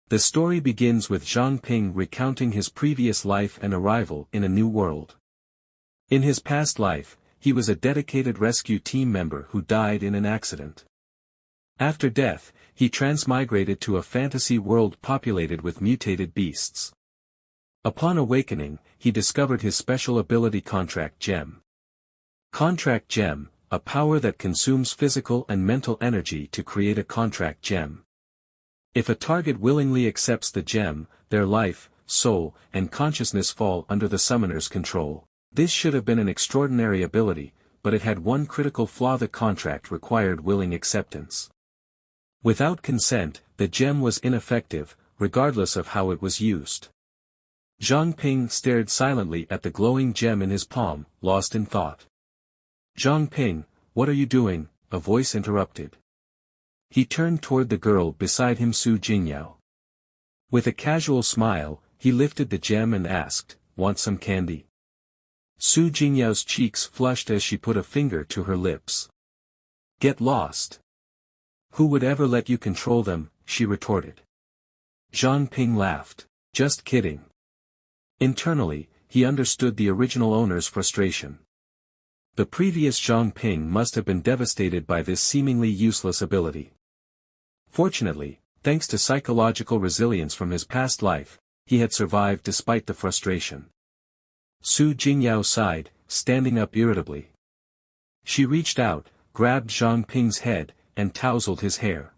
The story begins with Zhang Ping recounting his previous life and arrival in a new world. In his past life, he was a dedicated rescue team member who died in an accident. After death, he transmigrated to a fantasy world populated with mutated beasts. Upon awakening, he discovered his special ability Contract Gem. Contract Gem, a power that consumes physical and mental energy to create a contract gem. If a target willingly accepts the gem, their life, soul, and consciousness fall under the summoner's control. This should have been an extraordinary ability, but it had one critical flaw: the contract required willing acceptance. Without consent, the gem was ineffective, regardless of how it was used. Zhang Ping stared silently at the glowing gem in his palm, lost in thought. "Zhang Ping, what are you doing?" a voice interrupted. He turned toward the girl beside him, Su Jingyao. With a casual smile, he lifted the gem and asked, "Want some candy?" Su Jingyao's cheeks flushed as she put a finger to her lips. "Get lost. Who would ever let you control them?" she retorted. Zhang Ping laughed. "Just kidding." Internally, he understood the original owner's frustration. The previous Zhang Ping must have been devastated by this seemingly useless ability. Fortunately, thanks to psychological resilience from his past life, he had survived despite the frustration. Su Jingyao sighed, standing up irritably. She reached out, grabbed Zhang Ping's head, and tousled his hair.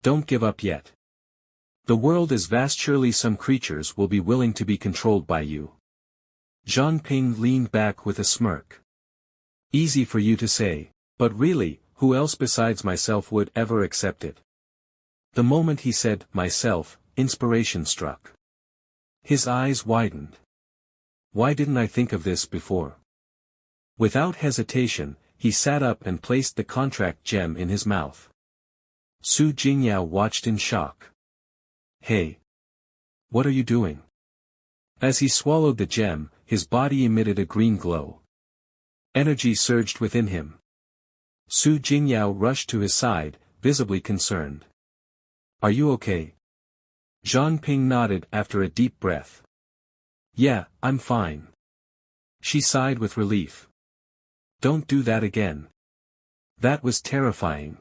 "Don't give up yet. The world is vast, surely some creatures will be willing to be controlled by you." Zhang Ping leaned back with a smirk. "Easy for you to say, but really, who else besides myself would ever accept it?" The moment he said, "myself," inspiration struck. His eyes widened. Why didn't I think of this before? Without hesitation, he sat up and placed the contract gem in his mouth. Su Jingyao watched in shock. "Hey! What are you doing?" As he swallowed the gem, his body emitted a green glow. Energy surged within him. Su Jingyao rushed to his side, visibly concerned. "Are you okay?" Zhang Ping nodded after a deep breath. "Yeah, I'm fine." She sighed with relief. "Don't do that again. That was terrifying."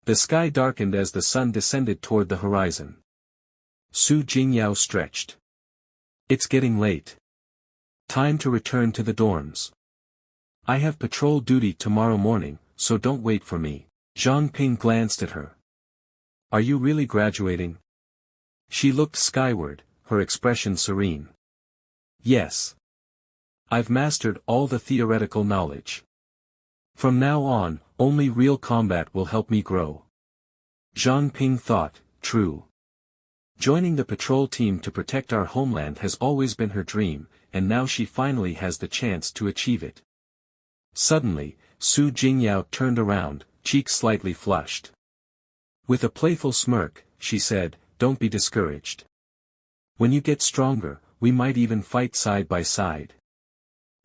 The sky darkened as the sun descended toward the horizon. Su Jingyao stretched. "It's getting late. Time to return to the dorms. I have patrol duty tomorrow morning, so don't wait for me." Zhang Ping glanced at her. "Are you really graduating?" She looked skyward, her expression serene. "Yes. I've mastered all the theoretical knowledge. From now on, only real combat will help me grow." Zhang Ping thought, true. Joining the patrol team to protect our homeland has always been her dream, and now she finally has the chance to achieve it. Suddenly, Su Jingyao turned around, cheeks slightly flushed. With a playful smirk, she said, "Don't be discouraged. When you get stronger, we might even fight side by side."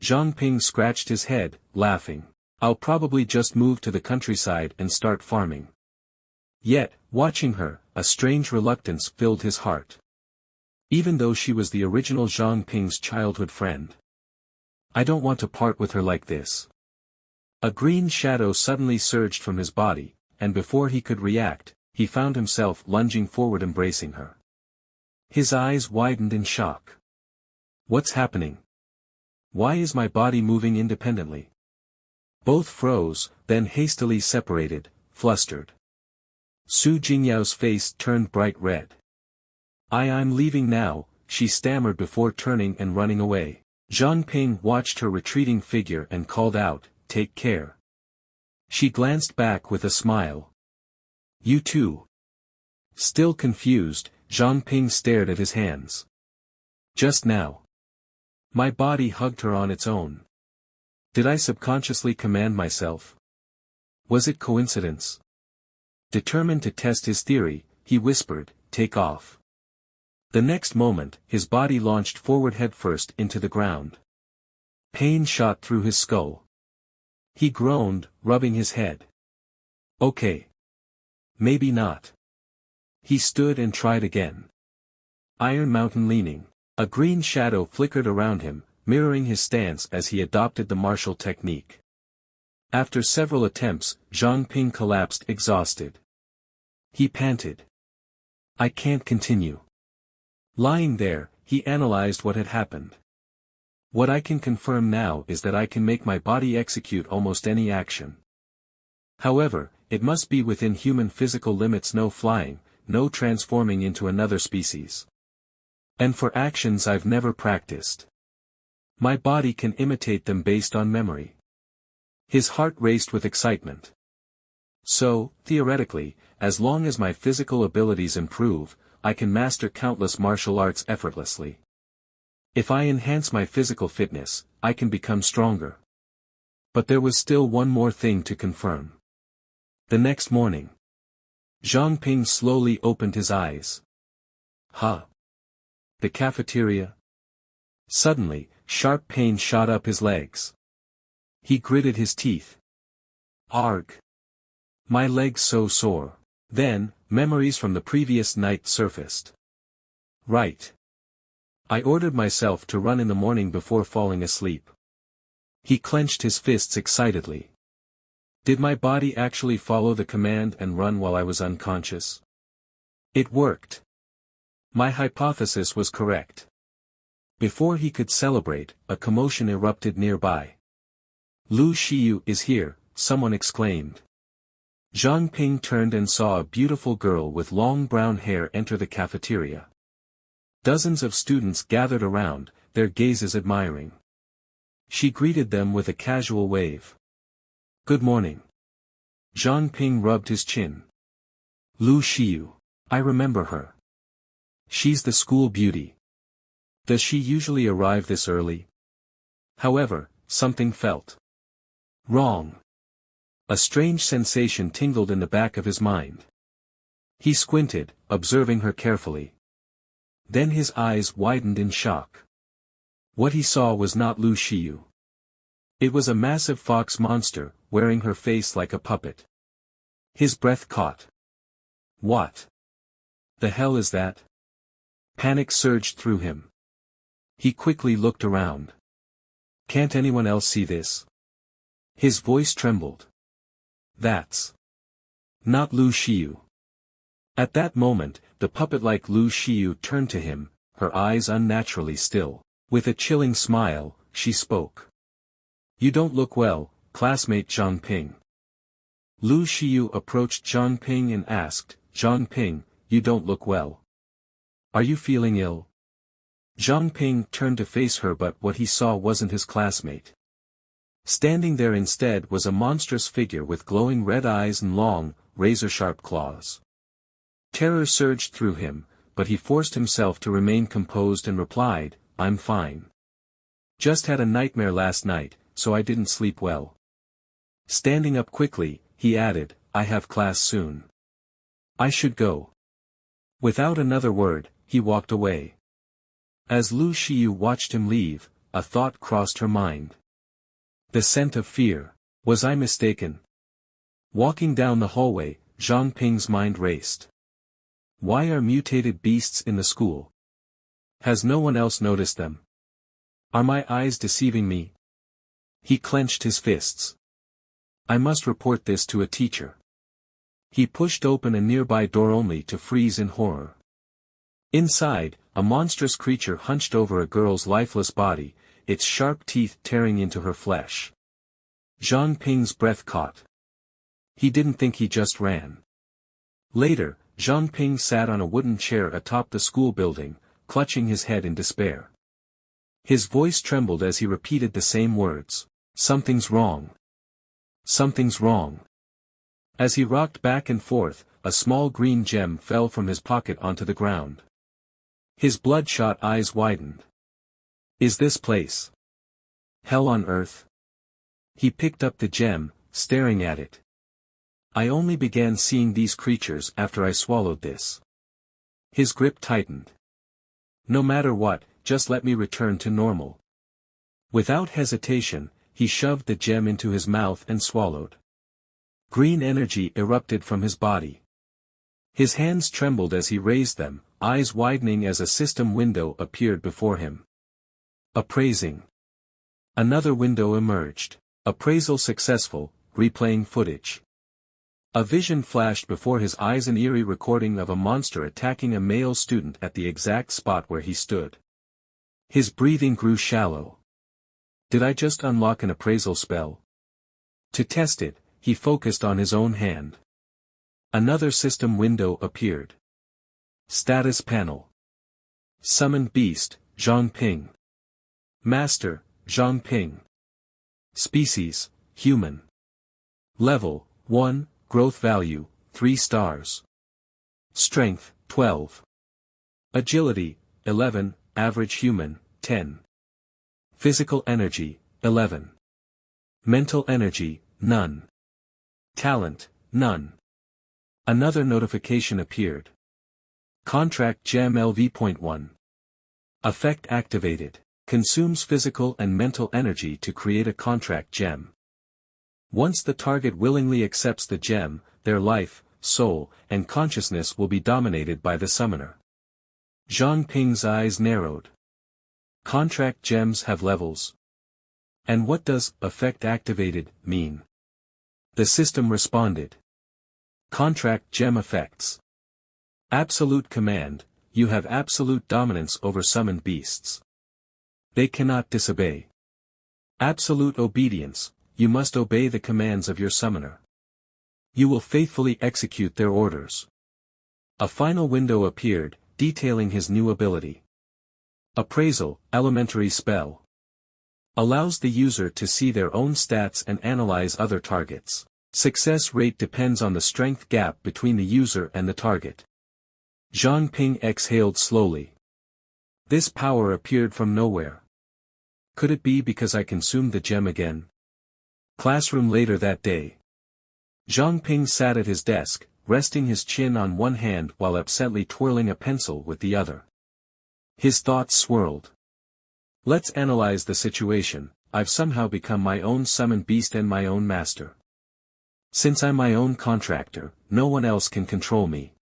Zhang Ping scratched his head, laughing. "I'll probably just move to the countryside and start farming." Yet, watching her, a strange reluctance filled his heart. Even though she was the original Zhang Ping's childhood friend. "I don't want to part with her like this." A green shadow suddenly surged from his body, and before he could react, he found himself lunging forward embracing her. His eyes widened in shock. "What's happening? Why is my body moving independently?" Both froze, then hastily separated, flustered. Su Jingyao's face turned bright red. I'm leaving now," she stammered before turning and running away. Zhang Ping watched her retreating figure and called out, "Take care." She glanced back with a smile. "You too." Still confused, Zhang Ping stared at his hands. "Just now. My body hugged her on its own. Did I subconsciously command myself? Was it coincidence?" Determined to test his theory, he whispered, "Take off." The next moment, his body launched forward headfirst into the ground. Pain shot through his skull. He groaned, rubbing his head. "Okay. Maybe not." He stood and tried again. Iron Mountain leaning. A green shadow flickered around him, mirroring his stance as he adopted the martial technique. After several attempts, Zhang Ping collapsed exhausted. He panted. I can't continue. Lying there, he analyzed what had happened. What I can confirm now is that I can make my body execute almost any action. However, it must be within human physical limits, no flying, no transforming into another species. And for actions I've never practiced. My body can imitate them based on memory. His heart raced with excitement. So, theoretically, as long as my physical abilities improve, I can master countless martial arts effortlessly. If I enhance my physical fitness, I can become stronger. But there was still one more thing to confirm. The next morning, Zhang Ping slowly opened his eyes. Huh? The cafeteria? Suddenly, sharp pain shot up his legs. He gritted his teeth. Arg! My leg's so sore. Then, memories from the previous night surfaced. Right. I ordered myself to run in the morning before falling asleep. He clenched his fists excitedly. Did my body actually follow the command and run while I was unconscious? It worked. My hypothesis was correct. Before he could celebrate, a commotion erupted nearby. Lu Xiyu is here, someone exclaimed. Zhang Ping turned and saw a beautiful girl with long brown hair enter the cafeteria. Dozens of students gathered around, their gazes admiring. She greeted them with a casual wave. Good morning. Zhang Ping rubbed his chin. Lu Xiyu. I remember her. She's the school beauty. Does she usually arrive this early? However, something felt wrong. A strange sensation tingled in the back of his mind. He squinted, observing her carefully. Then his eyes widened in shock. What he saw was not Lu Xiyu. It was a massive fox monster, wearing her face like a puppet. His breath caught. What the hell is that? Panic surged through him. He quickly looked around. Can't anyone else see this? His voice trembled. That's not Lu Xiyu. At that moment, the puppet-like Lu Xiyu turned to him, her eyes unnaturally still. With a chilling smile, she spoke. You don't look well, classmate Zhang Ping. Lu Xiyu approached Zhang Ping and asked, Zhang Ping, you don't look well. Are you feeling ill? Zhang Ping turned to face her, but what he saw wasn't his classmate. Standing there instead was a monstrous figure with glowing red eyes and long, razor-sharp claws. Terror surged through him, but he forced himself to remain composed and replied, I'm fine. Just had a nightmare last night, so I didn't sleep well. Standing up quickly, he added, I have class soon. I should go. Without another word, he walked away. As Lu Xiyu watched him leave, a thought crossed her mind. The scent of fear. Was I mistaken? Walking down the hallway, Zhang Ping's mind raced. Why are mutated beasts in the school? Has no one else noticed them? Are my eyes deceiving me? He clenched his fists. I must report this to a teacher. He pushed open a nearby door only to freeze in horror. Inside, a monstrous creature hunched over a girl's lifeless body, its sharp teeth tearing into her flesh. Zhang Ping's breath caught. He didn't think, he just ran. Later, Zhang Ping sat on a wooden chair atop the school building, clutching his head in despair. His voice trembled as he repeated the same words. Something's wrong. Something's wrong. As he rocked back and forth, a small green gem fell from his pocket onto the ground. His bloodshot eyes widened. Is this place hell on earth? He picked up the gem, staring at it. I only began seeing these creatures after I swallowed this. His grip tightened. No matter what, just let me return to normal. Without hesitation, he shoved the gem into his mouth and swallowed. Green energy erupted from his body. His hands trembled as he raised them, eyes widening as a system window appeared before him. Appraising. Another window emerged. Appraisal successful, replaying footage. A vision flashed before his eyes, an eerie recording of a monster attacking a male student at the exact spot where he stood. His breathing grew shallow. Did I just unlock an appraisal spell? To test it, he focused on his own hand. Another system window appeared. Status panel. Summoned Beast, Zhang Ping. Master, Zhang Ping. Species, Human. Level, 1, Growth Value, 3 stars. Strength, 12. Agility, 11, Average Human, 10. Physical Energy, 11. Mental Energy, none. Talent, none. Another notification appeared. Contract Gem LV.1. Effect activated. Consumes physical and mental energy to create a contract gem. Once the target willingly accepts the gem, their life, soul, and consciousness will be dominated by the summoner. Zhang Ping's eyes narrowed. Contract gems have levels. And what does effect activated mean? The system responded. Contract gem effects. Absolute command, you have absolute dominance over summoned beasts. They cannot disobey. Absolute obedience, you must obey the commands of your summoner. You will faithfully execute their orders. A final window appeared, detailing his new ability. Appraisal, elementary spell. Allows the user to see their own stats and analyze other targets. Success rate depends on the strength gap between the user and the target. Zhang Ping exhaled slowly. This power appeared from nowhere. Could it be because I consumed the gem again? Classroom later that day. Zhang Ping sat at his desk, resting his chin on one hand while absently twirling a pencil with the other. His thoughts swirled. Let's analyze the situation. I've somehow become my own summoned beast and my own master. Since I'm my own contractor, no one else can control me.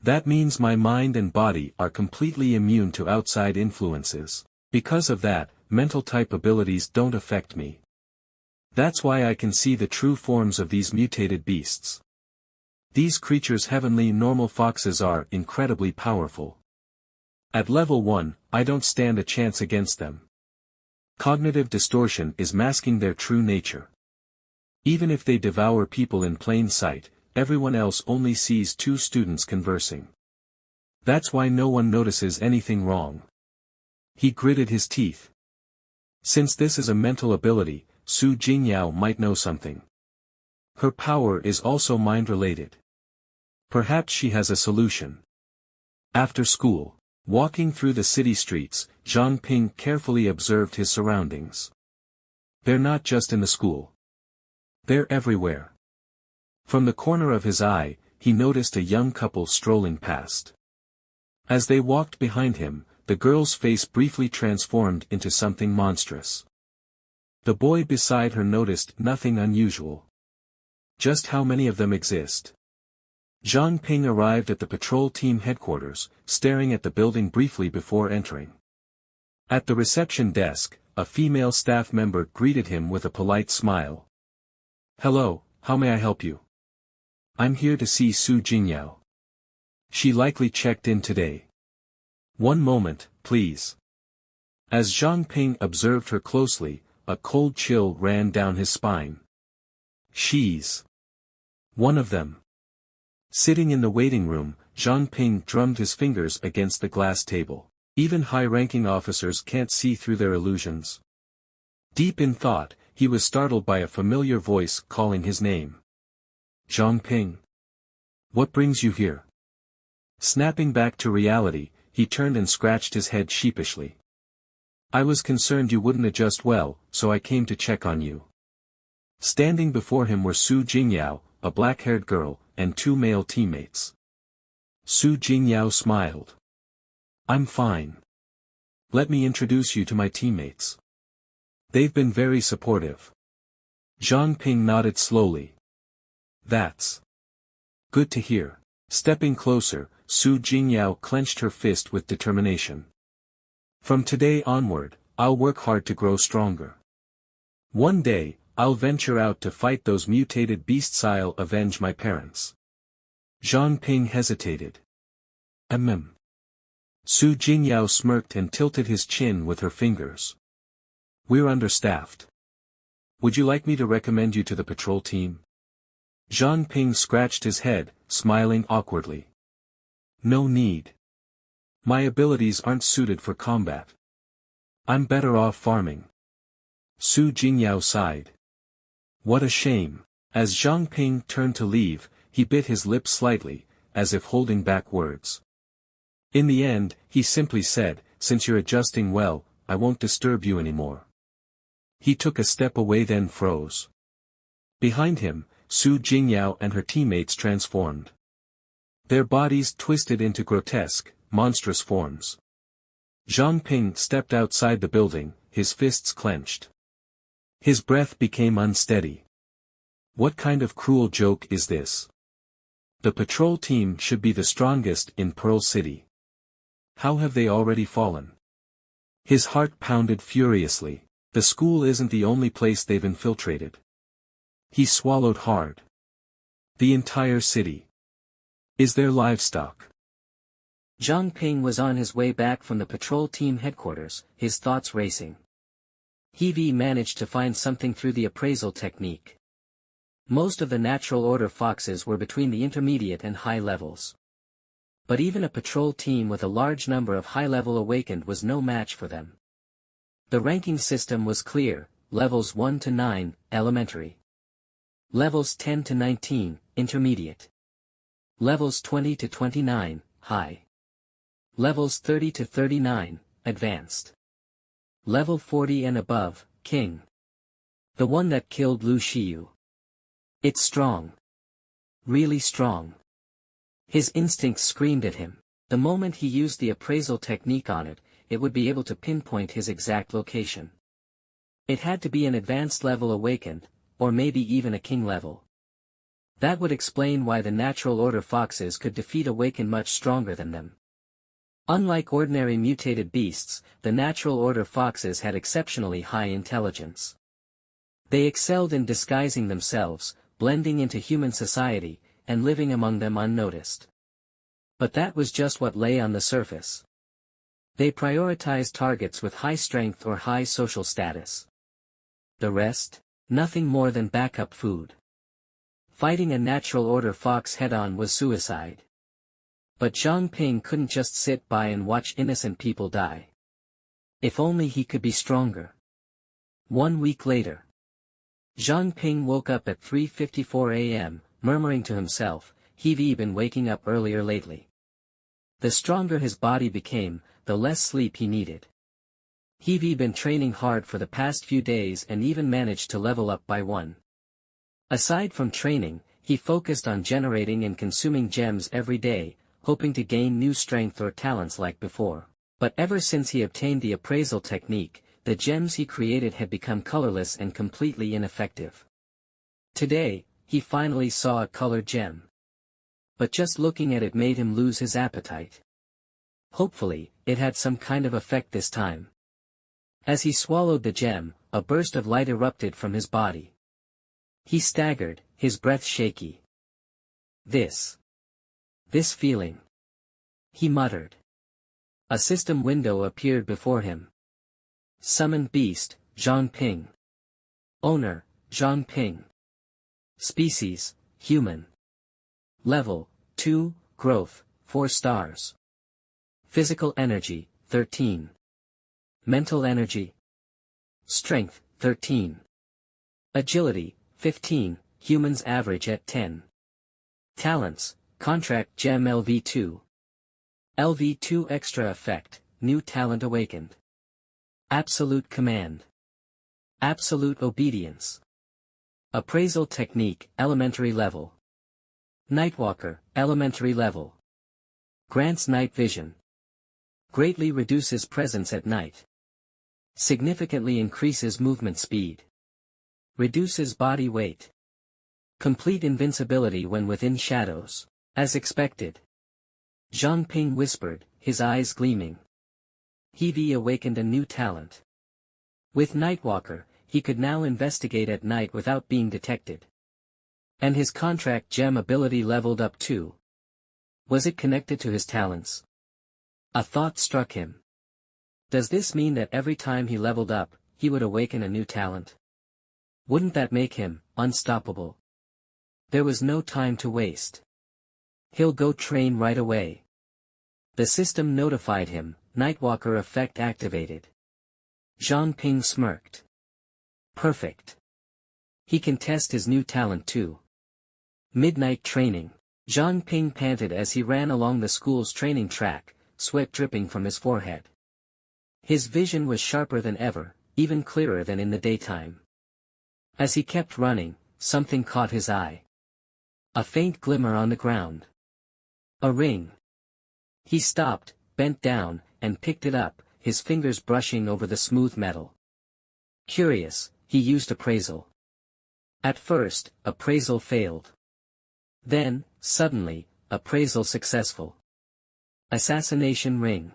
That means my mind and body are completely immune to outside influences. Because of that, mental type abilities don't affect me. That's why I can see the true forms of these mutated beasts. These creatures, heavenly normal foxes, are incredibly powerful. At level 1, I don't stand a chance against them. Cognitive distortion is masking their true nature. Even if they devour people in plain sight, everyone else only sees two students conversing. That's why no one notices anything wrong. He gritted his teeth. Since this is a mental ability, Su Jingyao might know something. Her power is also mind-related. Perhaps she has a solution. After school, walking through the city streets, Zhang Ping carefully observed his surroundings. They're not just in the school. They're everywhere. From the corner of his eye, he noticed a young couple strolling past. As they walked behind him, the girl's face briefly transformed into something monstrous. The boy beside her noticed nothing unusual. Just how many of them exist? Zhang Ping arrived at the patrol team headquarters, staring at the building briefly before entering. At the reception desk, a female staff member greeted him with a polite smile. Hello, how may I help you? I'm here to see Su Jingyao. She likely checked in today. One moment, please. As Zhang Ping observed her closely, a cold chill ran down his spine. She's one of them. Sitting in the waiting room, Zhang Ping drummed his fingers against the glass table. Even high-ranking officers can't see through their illusions. Deep in thought, he was startled by a familiar voice calling his name. Zhang Ping. What brings you here? Snapping back to reality, he turned and scratched his head sheepishly. I was concerned you wouldn't adjust well, so I came to check on you. Standing before him were Su Jingyao, a black-haired girl, and two male teammates. Su Jingyao smiled. I'm fine. Let me introduce you to my teammates. They've been very supportive. Zhang Ping nodded slowly. That's good to hear. Stepping closer, Su Jingyao clenched her fist with determination. From today onward, I'll work hard to grow stronger. One day, I'll venture out to fight those mutated beasts. I'll avenge my parents. Zhang Ping hesitated. Su Jingyao smirked and tilted his chin with her fingers. We're understaffed. Would you like me to recommend you to the patrol team? Zhang Ping scratched his head, smiling awkwardly. No need. My abilities aren't suited for combat. I'm better off farming. Su Jingyao sighed. What a shame. As Zhang Ping turned to leave, he bit his lip slightly, as if holding back words. In the end, he simply said, since you're adjusting well, I won't disturb you anymore. He took a step away then froze. Behind him, Su Jingyao and her teammates transformed. Their bodies twisted into grotesque, monstrous forms. Zhang Ping stepped outside the building, his fists clenched. His breath became unsteady. What kind of cruel joke is this? The patrol team should be the strongest in Pearl City. How have they already fallen? His heart pounded furiously. The school isn't the only place they've infiltrated. He swallowed hard. The entire city. Is there livestock? Zhang Ping was on his way back from the patrol team headquarters, his thoughts racing. He managed to find something through the appraisal technique. Most of the natural order foxes were between the intermediate and high levels. But even a patrol team with a large number of high-level awakened was no match for them. The ranking system was clear: levels 1 to 9, elementary. Levels 10 to 19, intermediate. Levels 20 to 29, high. Levels 30 to 39, advanced. Level 40 and above, king. The one that killed Lu Xiyu. It's strong. Really strong. His instincts screamed at him. The moment he used the appraisal technique on it, it would be able to pinpoint his exact location. It had to be an advanced level awakened, or maybe even a king level. That would explain why the natural order foxes could defeat awakened much stronger than them. Unlike ordinary mutated beasts, the natural order foxes had exceptionally high intelligence. They excelled in disguising themselves, blending into human society, and living among them unnoticed. But that was just what lay on the surface. They prioritized targets with high strength or high social status. The rest? Nothing more than backup food. Fighting a natural order fox head-on was suicide. But Zhang Ping couldn't just sit by and watch innocent people die. If only he could be stronger. 1 week later. Zhang Ping woke up at 3:54 a.m., murmuring to himself, "He've been waking up earlier lately." The stronger his body became, the less sleep he needed. He've been training hard for the past few days and even managed to level up by 1. Aside from training, he focused on generating and consuming gems every day, hoping to gain new strength or talents like before. But ever since he obtained the appraisal technique, the gems he created had become colorless and completely ineffective. Today, he finally saw a colored gem. But just looking at it made him lose his appetite. Hopefully, it had some kind of effect this time. As he swallowed the gem, a burst of light erupted from his body. He staggered, his breath shaky. This feeling. He muttered. A system window appeared before him. Summoned Beast, Zhang Ping. Owner, Zhang Ping. Species, Human. Level, 2, Growth, 4 stars. Physical energy, 13. Mental energy. Strength, 13. Agility, 15, humans average at 10. Talents, Contract Gem LV2. LV2 Extra Effect, New Talent Awakened. Absolute Command. Absolute Obedience. Appraisal Technique, Elementary Level. Nightwalker, Elementary Level. Grants Night Vision. Greatly reduces presence at night. Significantly increases movement speed. Reduces body weight. Complete invincibility when within shadows. As expected. Zhang Ping whispered, his eyes gleaming. He awakened a new talent. With Nightwalker, he could now investigate at night without being detected. And his contract gem ability leveled up too. Was it connected to his talents? A thought struck him. Does this mean that every time he leveled up, he would awaken a new talent? Wouldn't that make him unstoppable? There was no time to waste. He'll go train right away. The system notified him, Nightwalker effect activated. Zhang Ping smirked. Perfect. He can test his new talent too. Midnight training. Zhang Ping panted as he ran along the school's training track, sweat dripping from his forehead. His vision was sharper than ever, even clearer than in the daytime. As he kept running, something caught his eye. A faint glimmer on the ground. A ring. He stopped, bent down, and picked it up, his fingers brushing over the smooth metal. Curious, he used appraisal. At first, appraisal failed. Then, suddenly, appraisal successful. Assassination ring.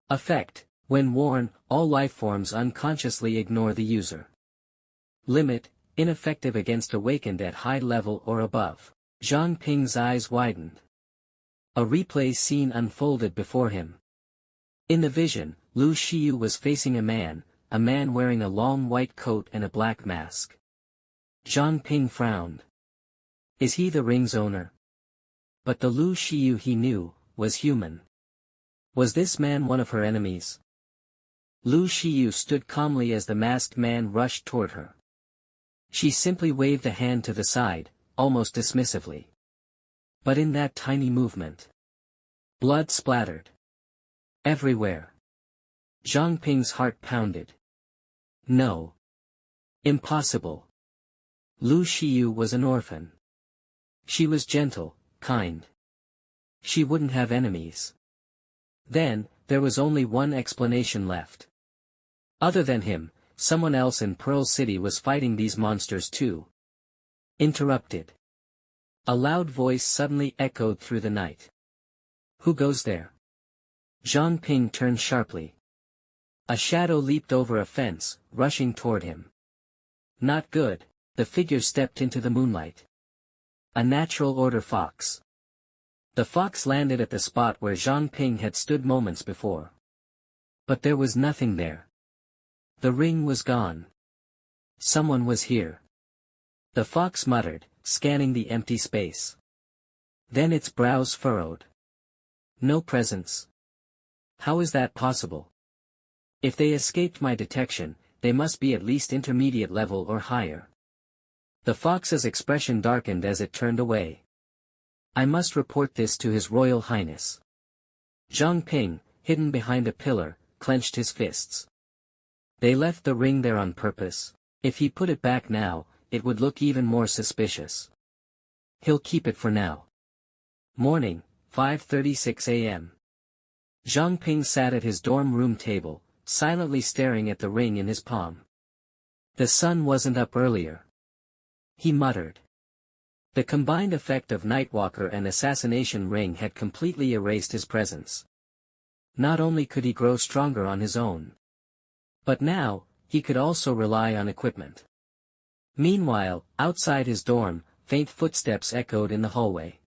Effect: when worn, all lifeforms unconsciously ignore the user. Limit: ineffective against awakened at high level or above. Zhang Ping's eyes widened. A replay scene unfolded before him. In the vision, Lu Xiyu was facing a man wearing a long white coat and a black mask. Zhang Ping frowned. Is he the ring's owner? But the Lu Xiyu he knew was human. Was this man one of her enemies? Lu Xiyu stood calmly as the masked man rushed toward her. She simply waved a hand to the side, almost dismissively. But in that tiny movement, blood splattered everywhere. Zhang Ping's heart pounded. No. Impossible. Lu Xiyu was an orphan. She was gentle, kind. She wouldn't have enemies. Then, there was only one explanation left. Other than him, someone else in Pearl City was fighting these monsters too. Interrupted. A loud voice suddenly echoed through the night. Who goes there? Zhang Ping turned sharply. A shadow leaped over a fence, rushing toward him. Not good, the figure stepped into the moonlight. A natural order fox. The fox landed at the spot where Zhang Ping had stood moments before. But there was nothing there. The ring was gone. Someone was here. The fox muttered, scanning the empty space. Then its brows furrowed. No presence. How is that possible? If they escaped my detection, they must be at least intermediate level or higher. The fox's expression darkened as it turned away. I must report this to His Royal Highness. Zhang Ping, hidden behind a pillar, clenched his fists. They left the ring there on purpose. If he put it back now, it would look even more suspicious. He'll keep it for now. Morning, 5:36 a.m. Zhang Ping sat at his dorm room table, silently staring at the ring in his palm. The sun wasn't up earlier. He muttered. The combined effect of Nightwalker and Assassination Ring had completely erased his presence. Not only could he grow stronger on his own, but now, he could also rely on equipment. Meanwhile, outside his dorm, faint footsteps echoed in the hallway.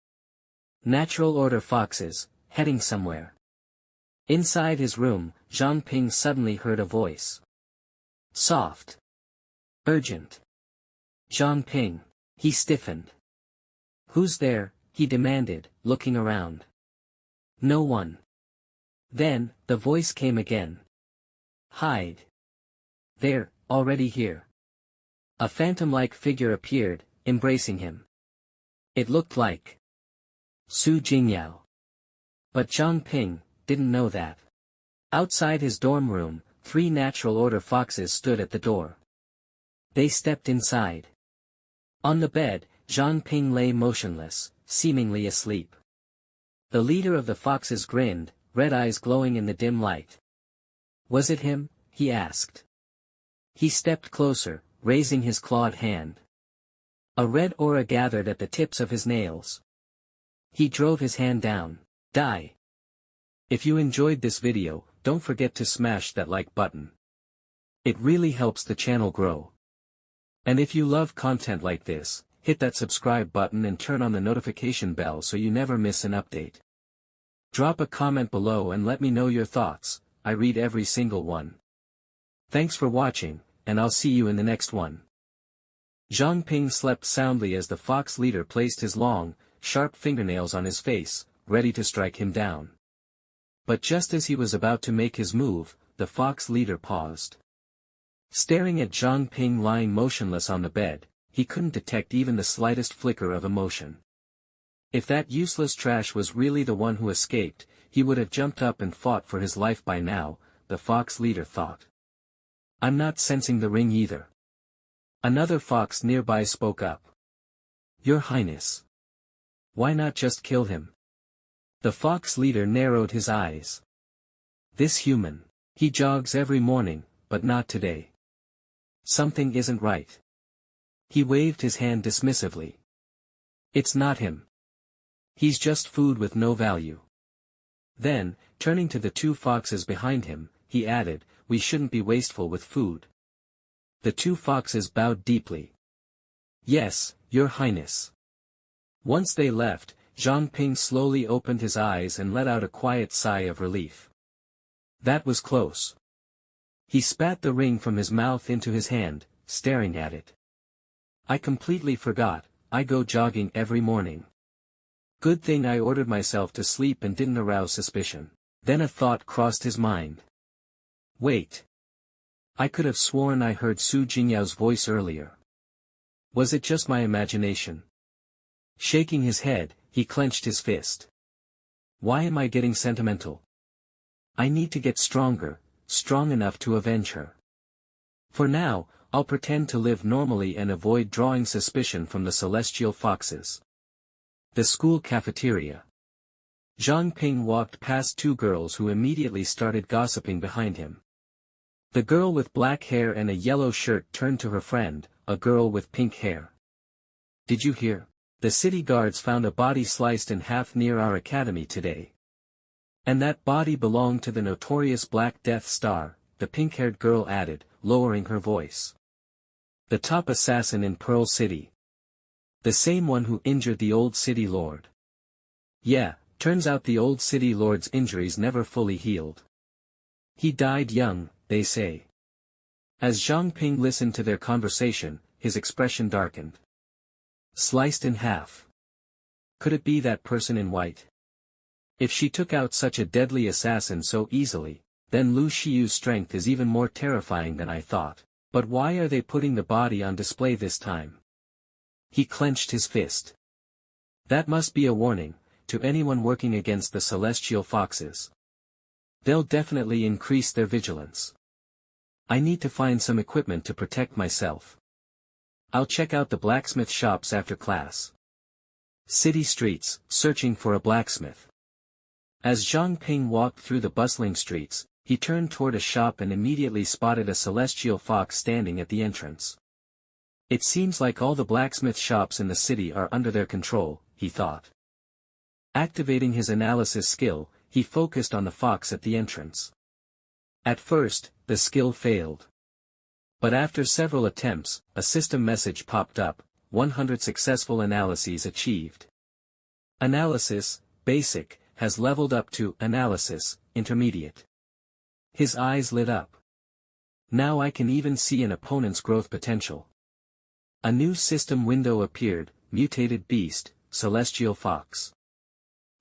Natural order foxes, heading somewhere. Inside his room, Zhang Ping suddenly heard a voice. Soft. Urgent. Zhang Ping. He stiffened. Who's there? He demanded, looking around. No one. Then, the voice came again. Hide. They're already here. A phantom-like figure appeared, embracing him. It looked like Su Jingyao. But Zhang Ping didn't know that. Outside his dorm room, 3 natural order foxes stood at the door. They stepped inside. On the bed, Zhang Ping lay motionless, seemingly asleep. The leader of the foxes grinned, red eyes glowing in the dim light. Was it him? He asked. He stepped closer, raising his clawed hand. A red aura gathered at the tips of his nails. He drove his hand down. Die. If you enjoyed this video, don't forget to smash that like button. It really helps the channel grow. And if you love content like this, hit that subscribe button and turn on the notification bell so you never miss an update. Drop a comment below and let me know your thoughts. I read every single one. Thanks for watching, and I'll see you in the next one. Zhang Ping slept soundly as the fox leader placed his long, sharp fingernails on his face, ready to strike him down. But just as he was about to make his move, the fox leader paused. Staring at Zhang Ping lying motionless on the bed, he couldn't detect even the slightest flicker of emotion. If that useless trash was really the one who escaped, he would have jumped up and fought for his life by now, the fox leader thought. I'm not sensing the ring either. Another fox nearby spoke up. Your Highness. Why not just kill him? The fox leader narrowed his eyes. This human. He jogs every morning, but not today. Something isn't right. He waved his hand dismissively. It's not him. He's just food with no value. Then, turning to the two foxes behind him, he added, we shouldn't be wasteful with food. The two foxes bowed deeply. Yes, Your Highness. Once they left, Zhang Ping slowly opened his eyes and let out a quiet sigh of relief. That was close. He spat the ring from his mouth into his hand, staring at it. I completely forgot, I go jogging every morning. Good thing I ordered myself to sleep and didn't arouse suspicion. Then a thought crossed his mind. Wait. I could have sworn I heard Su Jingyao's voice earlier. Was it just my imagination? Shaking his head, he clenched his fist. Why am I getting sentimental? I need to get stronger, strong enough to avenge her. For now, I'll pretend to live normally and avoid drawing suspicion from the celestial foxes. The school cafeteria. Zhang Ping walked past two girls who immediately started gossiping behind him. The girl with black hair and a yellow shirt turned to her friend, a girl with pink hair. Did you hear? The city guards found a body sliced in half near our academy today. And that body belonged to the notorious Black Death Star, the pink-haired girl added, lowering her voice. The top assassin in Pearl City. The same one who injured the old city lord. Yeah, turns out the old city lord's injuries never fully healed. He died young, they say. As Zhang Ping listened to their conversation, his expression darkened. Sliced in half. Could it be that person in white? If she took out such a deadly assassin so easily, then Lu Xiu's strength is even more terrifying than I thought. But why are they putting the body on display this time? He clenched his fist. That must be a warning, to anyone working against the celestial foxes. They'll definitely increase their vigilance. I need to find some equipment to protect myself. I'll check out the blacksmith shops after class. City streets, searching for a blacksmith. As Zhang Ping walked through the bustling streets, he turned toward a shop and immediately spotted a celestial fox standing at the entrance. It seems like all the blacksmith shops in the city are under their control, he thought. Activating his analysis skill, he focused on the fox at the entrance. At first, the skill failed. But after several attempts, a system message popped up, 100 successful analyses achieved. Analysis, Basic, has leveled up to Analysis, Intermediate. His eyes lit up. Now I can even see an opponent's growth potential. A new system window appeared, Mutated Beast, Celestial Fox.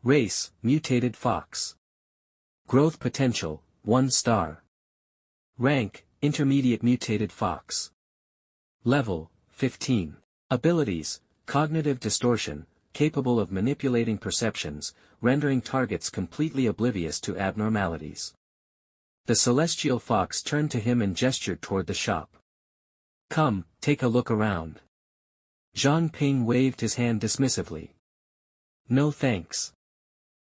Race, Mutated Fox. Growth Potential, 1 star. Rank, Intermediate Mutated Fox. Level, 15. Abilities, Cognitive Distortion, capable of manipulating perceptions, rendering targets completely oblivious to abnormalities. The celestial fox turned to him and gestured toward the shop. Come, take a look around. Zhang Ping waved his hand dismissively. No thanks.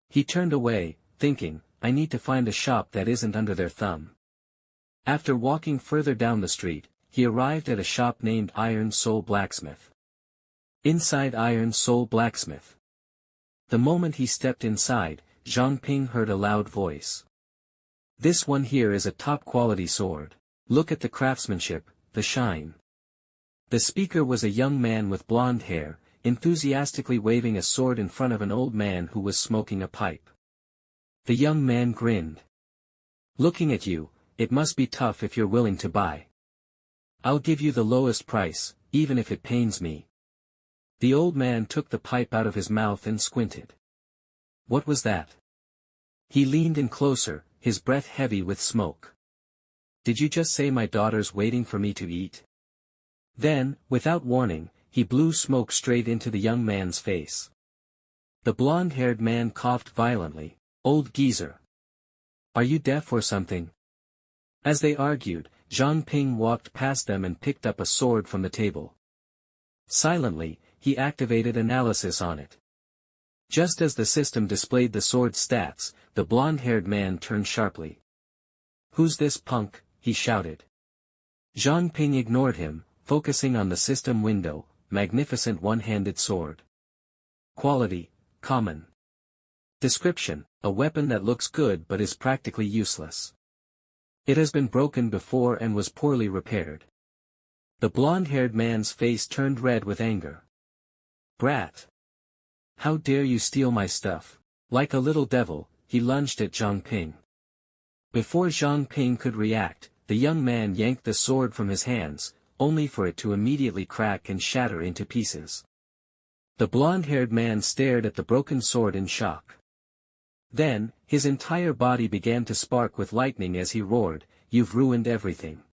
He turned away, thinking, I need to find a shop that isn't under their thumb. After walking further down the street, he arrived at a shop named Iron Soul Blacksmith. Inside Iron Soul Blacksmith. The moment he stepped inside, Zhang Ping heard a loud voice. "This one here is a top-quality sword. Look at the craftsmanship, the shine." The speaker was a young man with blonde hair, enthusiastically waving a sword in front of an old man who was smoking a pipe. The young man grinned. "Looking at you, it must be tough if you're willing to buy. I'll give you the lowest price, even if it pains me." The old man took the pipe out of his mouth and squinted. What was that? He leaned in closer, his breath heavy with smoke. "Did you just say my daughter's waiting for me to eat?" Then, without warning, he blew smoke straight into the young man's face. The blonde-haired man coughed violently. "Old geezer. Are you deaf or something?" As they argued, Zhang Ping walked past them and picked up a sword from the table. Silently, he activated analysis on it. Just as the system displayed the sword's stats, the blonde-haired man turned sharply. "Who's this punk?" he shouted. Zhang Ping ignored him, focusing on the system window. Magnificent one-handed sword. Quality, common. Description, a weapon that looks good but is practically useless. It has been broken before and was poorly repaired. The blonde-haired man's face turned red with anger. "Brat! How dare you steal my stuff?" Like a little devil, he lunged at Zhang Ping. Before Zhang Ping could react, the young man yanked the sword from his hands, only for it to immediately crack and shatter into pieces. The blonde-haired man stared at the broken sword in shock. Then, his entire body began to spark with lightning as he roared, "You've ruined everything."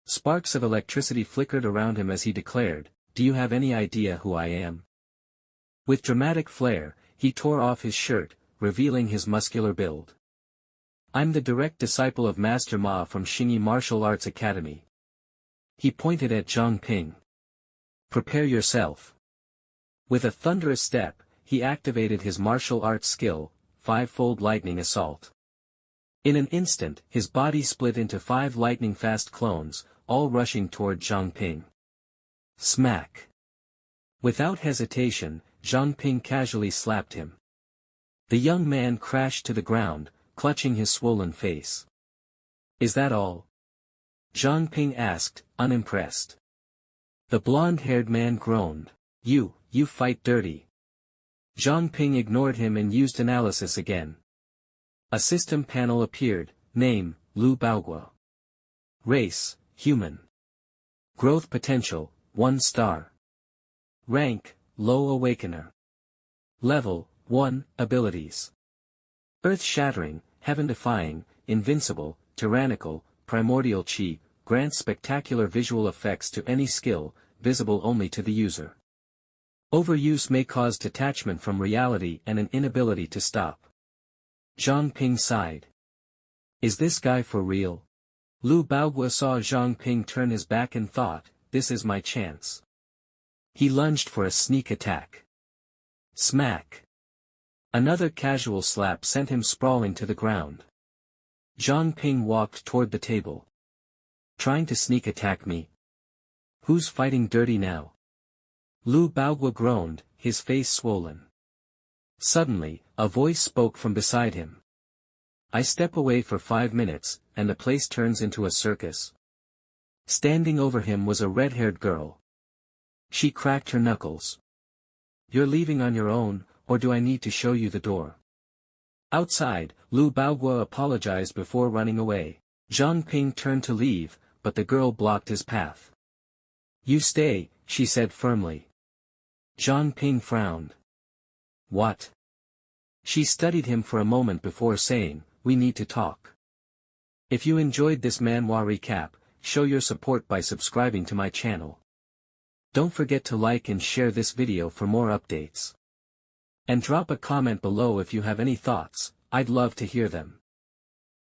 Sparks of electricity flickered around him as he declared, "Do you have any idea who I am?" With dramatic flair, he tore off his shirt, revealing his muscular build. "I'm the direct disciple of Master Ma from Xingyi Martial Arts Academy." He pointed at Zhang Ping. "Prepare yourself." With a thunderous step, he activated his martial arts skill, five-fold lightning assault. In an instant, his body split into 5 lightning-fast clones, all rushing toward Zhang Ping. Smack! Without hesitation, Zhang Ping casually slapped him. The young man crashed to the ground, clutching his swollen face. "Is that all?" Zhang Ping asked, unimpressed. The blonde-haired man groaned. You fight dirty." Zhang Ping ignored him and used analysis again. A system panel appeared. Name, Lu Baogua. Race, human. Growth potential, 1 star. Rank, low awakener. Level, 1, abilities. Earth-shattering, heaven-defying, invincible, tyrannical, primordial chi, grants spectacular visual effects to any skill, visible only to the user. Overuse may cause detachment from reality and an inability to stop. Zhang Ping sighed. Is this guy for real? Lu Baogua saw Zhang Ping turn his back and thought, this is my chance. He lunged for a sneak attack. Smack! Another casual slap sent him sprawling to the ground. Zhang Ping walked toward the table. Trying to sneak attack me? Who's fighting dirty now? Lu Baogua groaned, his face swollen. Suddenly, a voice spoke from beside him. I step away for 5 minutes, and the place turns into a circus. Standing over him was a red-haired girl. She cracked her knuckles. You're leaving on your own, or do I need to show you the door? Outside, Lu Baogua apologized before running away. Zhang Ping turned to leave, but the girl blocked his path. You stay, she said firmly. Zhang Ping frowned. What? She studied him for a moment before saying, we need to talk. If you enjoyed this manhwa recap, show your support by subscribing to my channel. Don't forget to like and share this video for more updates. And drop a comment below if you have any thoughts, I'd love to hear them.